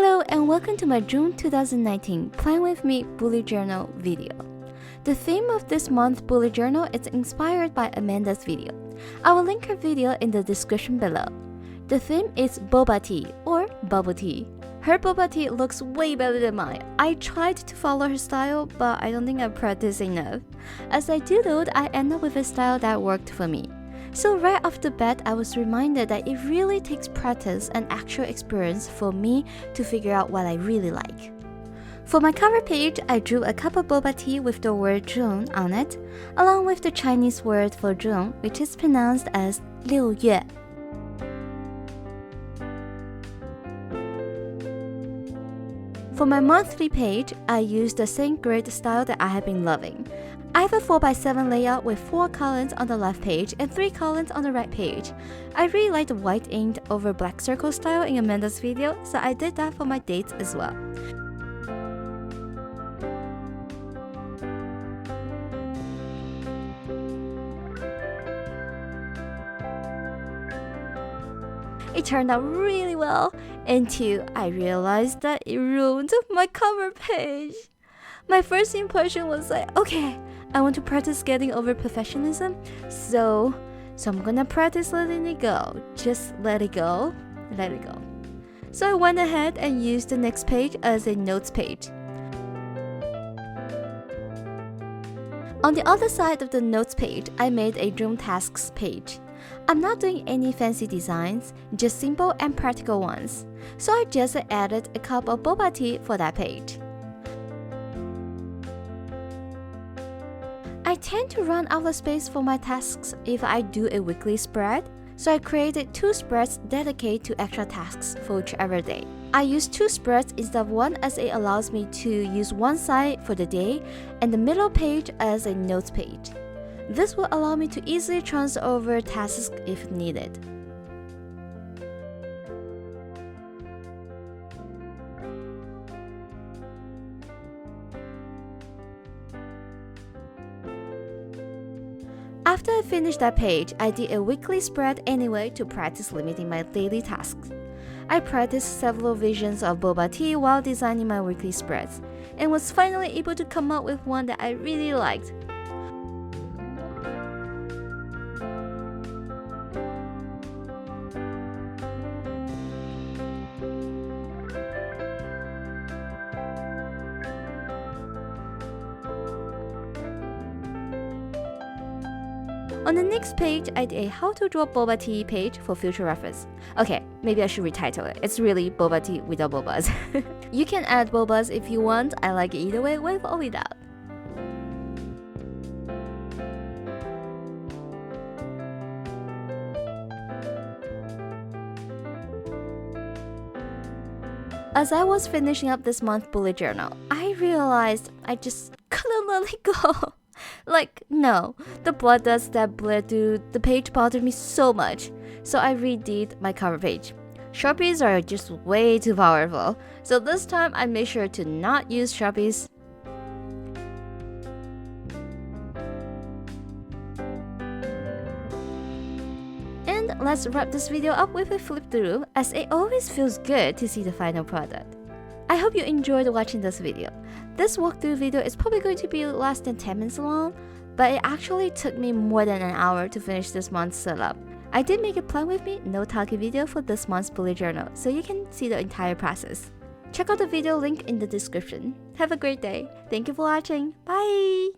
Hello and welcome to my June 2019 Plan With Me Bullet Journal video. The theme of this month's bullet journal is inspired by Amanda's video. I will link her video in the description below. The theme is Boba Tea or Bubble Tea. Her Boba Tea looks way better than mine. I tried to follow her style, but I don't think I practiced enough. As I doodled, I ended up with a style that worked for me. So right off the bat, I was reminded that it really takes practice and actual experience for me to figure out what I really like. For my cover page, I drew a cup of boba tea with the word June on it, along with the Chinese word for June, which is pronounced as 6月. For my monthly page, I used the same grid style that I have been loving. I have a 4x7 layout with 4 columns on the left page and 3 columns on the right page. I really like the white inked over black circle style in Amanda's video, so I did that for my dates as well. It turned out really well until I realized that it ruined my cover page. My first impression was like, okay, I want to practice getting over perfectionism, so I'm gonna practice letting it go. Just let it go, let it go. So I went ahead and used the next page as a notes page. On the other side of the notes page, I made a Dream Tasks page. I'm not doing any fancy designs, just simple and practical ones. So I just added a cup of boba tea for that page. I tend to run out of space for my tasks if I do a weekly spread, so I created 2 spreads dedicated to extra tasks for whichever day. I use 2 spreads instead of one as it allows me to use one side for the day and the middle page as a notes page. This will allow me to easily transfer over tasks if needed. After I finished that page, I did a weekly spread anyway to practice limiting my daily tasks. I practiced several visions of boba tea while designing my weekly spreads, and was finally able to come up with one that I really liked. On the next page, I did a how to draw boba tea page for future reference. Okay, maybe I should retitle it. It's really boba tea without bobas. You can add bobas if you want. I like it either way, with or without. As I was finishing up this month's bullet journal, I realized I just couldn't let it go. Like, no, the blood dots that bled through the page bothered me so much, so I redid my cover page. Sharpies are just way too powerful, so this time I made sure to not use Sharpies. And let's wrap this video up with a flip through, as it always feels good to see the final product. I hope you enjoyed watching this video. This walkthrough video is probably going to be less than 10 minutes long, but it actually took me more than an hour to finish this month's setup. I did make a Plan With Me no talking video for this month's bullet journal, so you can see the entire process. Check out the video link in the description. Have a great day. Thank you for watching. Bye!